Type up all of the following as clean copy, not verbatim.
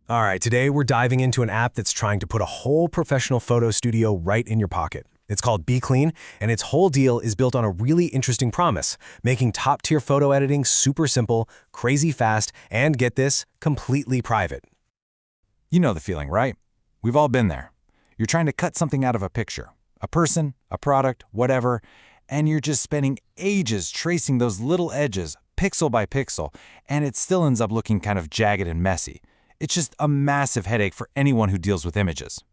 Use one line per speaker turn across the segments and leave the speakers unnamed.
All right, today we're diving into an app that's trying to put a whole professional photo studio right in your pocket. It's called BgClean, and its whole deal is built on a really interesting promise, making top-tier photo editing super simple, crazy fast, and get this, completely private.
You know the feeling, right? We've all been there. You're trying to cut something out of a picture, a person, a product, whatever, and you're just spending ages tracing those little edges, pixel by pixel, and it still ends up looking kind of jagged and messy. It's just a massive headache for anyone who deals with images.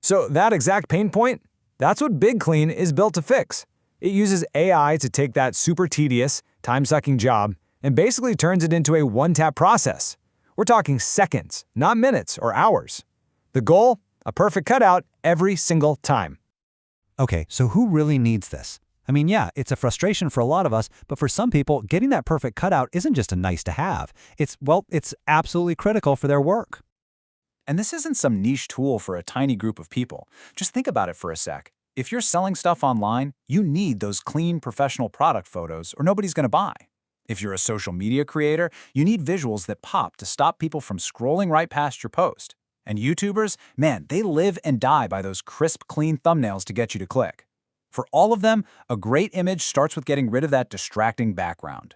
So that exact pain point, that's what BgClean is built to fix. It uses AI to take that super tedious, time-sucking job and basically turns it into a one-tap process. We're talking seconds, not minutes or hours. The goal? A perfect cutout every single time.
Okay, so who really needs this? I mean, yeah, it's a frustration for a lot of us, but for some people, getting that perfect cutout isn't just a nice to have. It's absolutely critical for their work.
And this isn't some niche tool for a tiny group of people. Just think about it for a sec. If you're selling stuff online, you need those clean, professional product photos or nobody's going to buy. If you're a social media creator, you need visuals that pop to stop people from scrolling right past your post. And YouTubers, man, they live and die by those crisp, clean thumbnails to get you to click. For all of them, a great image starts with getting rid of that distracting background.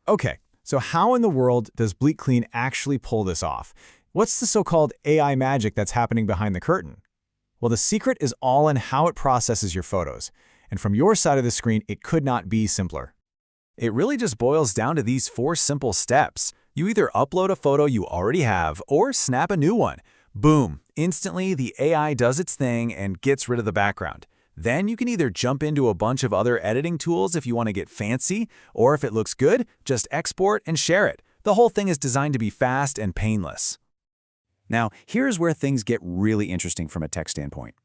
Okay, so how in the world does BgClean actually pull this off? What's the so-called AI magic that's happening behind the curtain? Well, the secret is all in how it processes your photos. And from your side of the screen, it could not be simpler. It really just boils down to these 4 simple steps. You either upload a photo you already have or snap a new one. Boom! Instantly, the AI does its thing and gets rid of the background. Then you can either jump into a bunch of other editing tools if you want to get fancy, or if it looks good, just export and share it. The whole thing is designed to be fast and painless.
Now, here's where things get really interesting from a tech standpoint.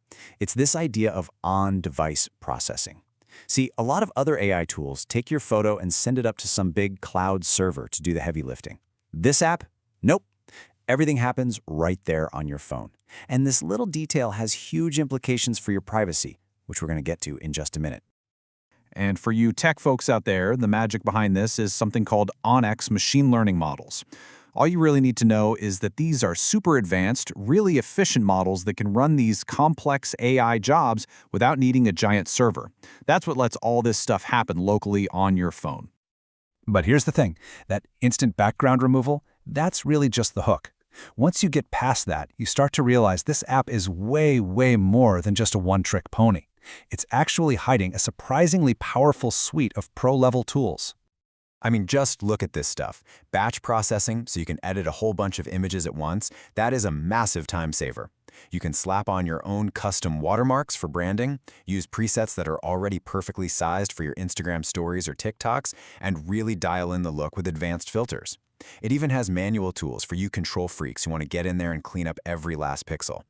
It's this idea of on-device processing. See, a lot of other AI tools take your photo and send it up to some big cloud server to do the heavy lifting. This app? Nope. Everything happens right there on your phone. And this little detail has huge implications for your privacy, which we're going to get to in just a minute.
And for you tech folks out there, the magic behind this is something called OnX machine learning models. All you really need to know is that these are super advanced, really efficient models that can run these complex AI jobs without needing a giant server. That's what lets all this stuff happen locally on your phone.
But here's the thing, that instant background removal, that's really just the hook. Once you get past that, you start to realize this app is way, way more than just a one-trick pony. It's actually hiding a surprisingly powerful suite of pro-level tools.
I mean, just look at this stuff. Batch processing, so you can edit a whole bunch of images at once, that is a massive time saver. You can slap on your own custom watermarks for branding, use presets that are already perfectly sized for your Instagram stories or TikToks, and really dial in the look with advanced filters. It even has manual tools for you control freaks who want to get in there and clean up every last pixel.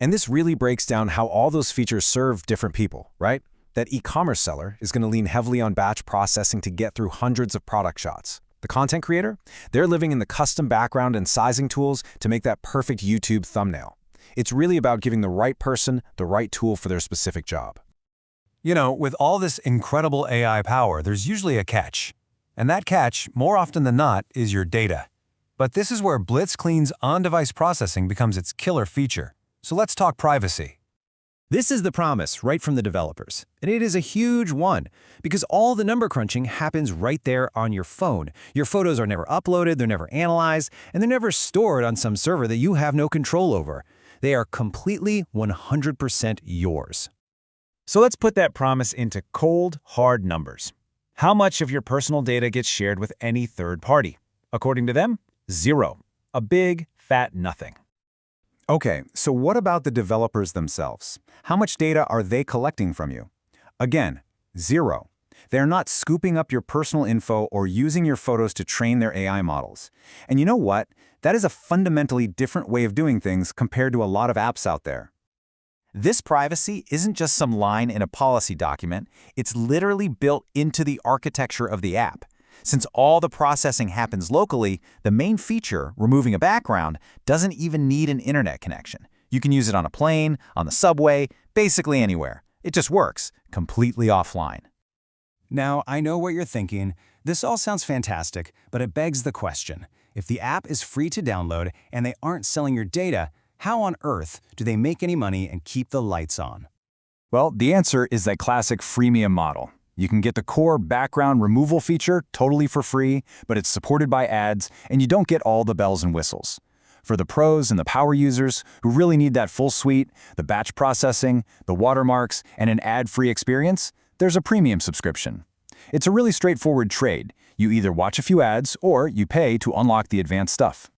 And this really breaks down how all those features serve different people, right? That e-commerce seller is going to lean heavily on batch processing to get through hundreds of product shots. The content creator, they're living in the custom background and sizing tools to make that perfect YouTube thumbnail. It's really about giving the right person the right tool for their specific job.
You know, with all this incredible AI power, there's usually a catch. And that catch, more often than not, is your data. But this is where BgClean's on-device processing becomes its killer feature. So let's talk privacy.
This is the promise right from the developers, and it is a huge one, because all the number crunching happens right there on your phone. Your photos are never uploaded, they're never analyzed, and they're never stored on some server that you have no control over. They are completely 100% yours.
So let's put that promise into cold, hard numbers. How much of your personal data gets shared with any third party? According to them, 0. A big, fat nothing.
Okay, so what about the developers themselves? How much data are they collecting from you? Again, 0. They're not scooping up your personal info or using your photos to train their AI models. And you know what? That is a fundamentally different way of doing things compared to a lot of apps out there. This privacy isn't just some line in a policy document, it's literally built into the architecture of the app. Since all the processing happens locally, the main feature, removing a background, doesn't even need an internet connection. You can use it on a plane, on the subway, basically anywhere. It just works, completely offline.
Now, I know what you're thinking. This all sounds fantastic, but it begs the question.
If the app is free to download and they aren't selling your data, how on earth do they make any money and keep the lights on?
Well, the answer is that classic freemium model. You can get the core background removal feature totally for free, but it's supported by ads, and you don't get all the bells and whistles. For the pros and the power users who really need that full suite, the batch processing, the watermarks, and an ad-free experience, there's a premium subscription. It's a really straightforward trade. You either watch a few ads or you pay to unlock the advanced stuff.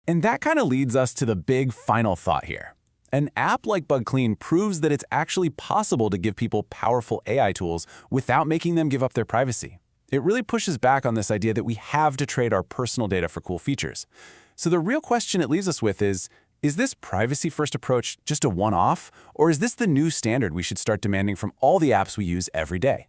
And that kind of leads us to the big final thought here. An app like BgClean proves that it's actually possible to give people powerful AI tools without making them give up their privacy. It really pushes back on this idea that we have to trade our personal data for cool features. So the real question it leaves us with is this privacy-first approach just a one-off, or is this the new standard we should start demanding from all the apps we use every day?